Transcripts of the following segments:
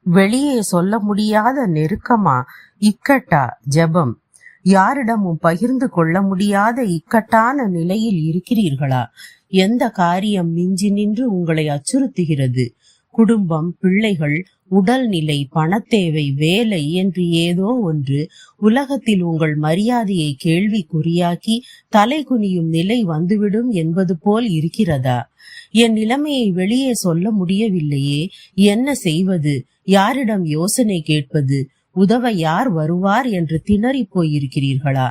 வெளியே சொல்ல முடியாத நெருக்கமா, இக்கட்டா ஜெபம்? யாரிடமும் பகிர்ந்து கொள்ள முடியாத இக்கட்டான நிலையில் இருக்கிறீர்களா? எந்த காரியம் மிஞ்சி நின்று உங்களை அச்சுறுத்துகிறது? குடும்பம், பிள்ளைகள், உடல்நிலை, பணத்தேவை, வேலை என்று ஏதோ ஒன்று உலகத்தில் உங்கள் மரியாதையை கேள்விக்குறியாக்கி தலை குனியும் நிலை வந்துவிடும் என்பது போல் இருக்கிறதா? என் நிலைமையை வெளியே சொல்ல முடியவில்லையே, என்ன செய்வது? யாரிடம் யோசனை கேட்பது? உதவ யார் வருவார் என்று திணறி போயிருக்கிறீர்களா?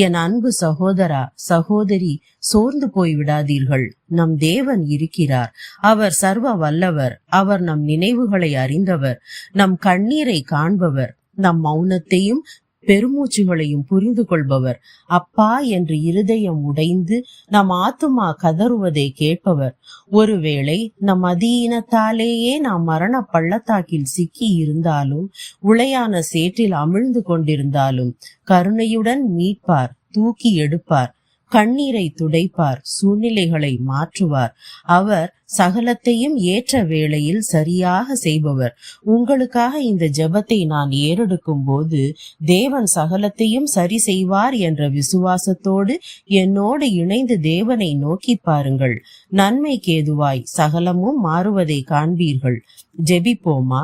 என் அன்பு சகோதரா, சகோதரி, சோர்ந்து போய் விடாதீர்கள். நம் தேவன் இருக்கிறார். அவர் சர்வ வல்லவர். அவர் நம் நினைவுகளை அறிந்தவர், நம் கண்ணீரை காண்பவர், நம் மௌனத்தையும் பெருமூச்சுகளையும் புரிந்து கொள்பவர். அப்பா என்று இருதயம் உடைந்து நம் ஆத்துமா கதறுவதை கேட்பவர். ஒருவேளை நம் அதீனத்தாலேயே நாம் மரண பள்ளத்தாக்கில் சிக்கி இருந்தாலும், உளையான சேற்றில் அமிழ்ந்து கொண்டிருந்தாலும் கருணையுடன் மீட்பார், தூக்கி எடுப்பார், கண்ணீரை துடைப்பார், சூழ்நிலைகளை மாற்றுவார். அவர் சகலத்தையும் ஏற்ற வேளையில் சரியாக செய்பவர். உங்களுக்காக இந்த ஜெபத்தை நான் ஏறெடுக்கும் போது தேவன் சகலத்தையும் சரி செய்வார் என்ற விசுவாசத்தோடு என்னோடு இணைந்து தேவனை நோக்கி பாருங்கள். நன்மைக்கு ஏதுவாய் சகலமும் மாறுவதை காண்பீர்கள். ஜெபிப்போமா?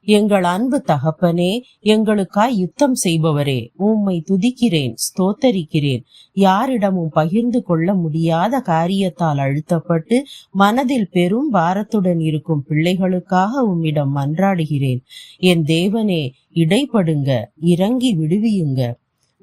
எங்கள் அன்பு தகப்பனே, எங்களுக்காய் யுத்தம் செய்பவரே, உம்மை துதிக்கிறேன், ஸ்தோத்தரிக்கிறேன். யாரிடமும் பகிர்ந்து கொள்ள முடியாத காரியத்தால் அழுத்தப்பட்டு மனதில் பெரும் பாரத்துடன் இருக்கும் பிள்ளைகளுக்காக உம்மிடம் மன்றாடுகிறேன். என் தேவனே, இடைப்படுங்க, இறங்கி விடுவியுங்க.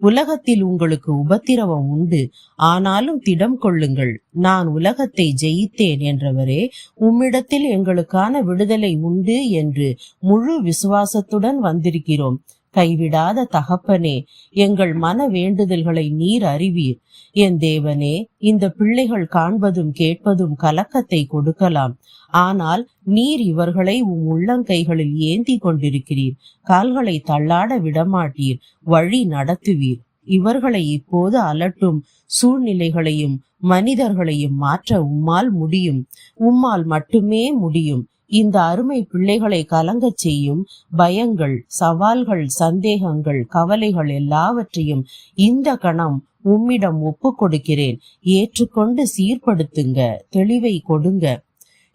உலகத்தில் உங்களுக்கு உபத்திரவம் உண்டு, ஆனாலும் திடம் கொள்ளுங்கள், நான் உலகத்தை ஜெயித்தேன் என்றவரே, உம்மிடத்தில் எங்களுக்கான விடுதலை உண்டு என்று முழு விசுவாசத்துடன் வந்திருக்கிறோம். கைவிடாத தகப்பனே, எங்கள் மன வேண்டுதல்களை நீர் அறிவீர். என் தேவனே, இந்த பிள்ளைகள் காண்பதும் கேட்பதும் கலக்கத்தை கொடுக்கலாம். ஆனால் நீர் இவர்களை உம் உள்ளங்கைகளில் ஏந்தி கொண்டிருக்கிறீர். கால்களை தள்ளாட விடமாட்டீர், வழி நடத்துவீர். இவர்களை இப்போது அலட்டும் சூழ்நிலைகளையும் மனிதர்களையும் மாற்ற உம்மால் முடியும். உம்மால் மட்டுமே முடியும். இந்த அருமை பிள்ளைகளை கலங்கச் செய்யும் பயங்கள், சவால்கள், சந்தேகங்கள், கவலைகள் எல்லாவற்றையும் இந்த கணம் உம்மிடம் ஒப்பு கொடுக்கிறேன். ஏற்றுக்கொண்டு சீர்படுத்துங்க, தெளிவை கொடுங்க.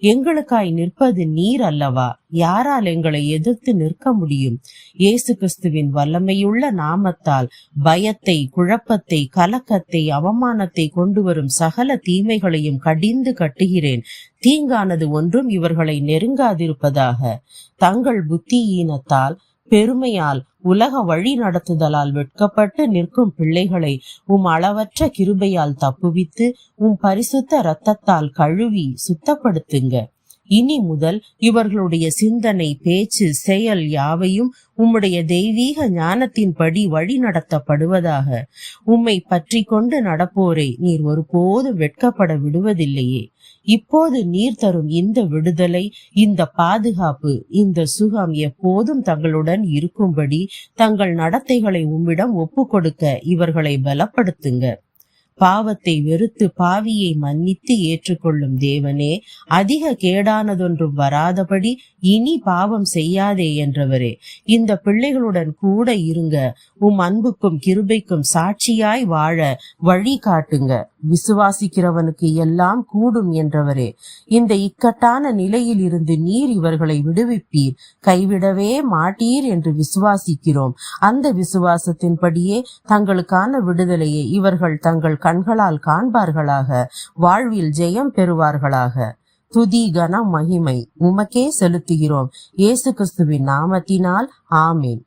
எங்களுக்காய் நிற்பது நீர் அல்லவா? யாரால் எங்களை எதிர்த்து நிற்க முடியும்? இயேசு கிறிஸ்துவின் வல்லமையுள்ள நாமத்தால் பயத்தை, குழப்பத்தை, கலக்கத்தை, அவமானத்தை கொண்டு வரும் சகல தீமைகளையும் கடிந்து கட்டுகிறேன். தீங்கானது ஒன்றும் இவர்களை நெருங்காதிருப்பதாக. தங்கள் புத்தியீனத்தால், பெருமையால், உலக வழி நடத்துதலால் வெட்கப்பட்டு நிற்கும் பிள்ளைகளை உம் அளவற்ற கிருபையால் தப்புவித்து உம் பரிசுத்த இரத்தத்தால் கழுவி சுத்தப்படுத்துங்க. இனி முதல் இவர்களுடைய சிந்தனை, பேச்சு, செயல் யாவையும் உம்முடைய தெய்வீக ஞானத்தின்படி வழி நடத்தப்படுவதாக. உம்மை பற்றி கொண்டு நடப்போரை நீர் ஒருபோதும் வெட்கப்பட விடுவதில்லையே. இப்போது நீர் தரும் இந்த விடுதலை, இந்த பாதுகாப்பு, இந்த சுகம் எப்போதும் தங்களுடன் இருக்கும்படி தங்கள் நடத்தைகளை உம்மிடம் ஒப்பு கொடுக்க இவர்களை பலப்படுத்துங்க. பாவத்தை வெறுத்து பாவியை மன்னித்து ஏற்றுக்கொள்ளும் தேவனே, அதிக கேடானதொன்றும் வராதபடி இனி பாவம் செய்யாதே என்றவரே, இந்த பிள்ளைகளுடன் கூட இருங்க. உம் அன்புக்கும் கிருபைக்கும் சாட்சியாய் வாழ வழி காட்டுங்க. விசுவாசிக்கிறவனுக்கு எல்லாம் கூடும் என்றவரே, இந்த இக்கட்டான நிலையில் இருந்து நீர் இவர்களை விடுவிப்பீர், கைவிடவே மாட்டீர் என்று விசுவாசிக்கிறோம். அந்த விசுவாசத்தின்படியே தங்களுக்கான விடுதலையை இவர்கள் தங்கள் கண்களால் காண்பார்களாக. வாழ்வில் ஜெயம் பெறுவார்களாக. துதி, கன, மகிமை உமக்கே செலுத்துகிறோம். இயேசு கிறிஸ்துவின் நாமத்தினால் ஆமேன்.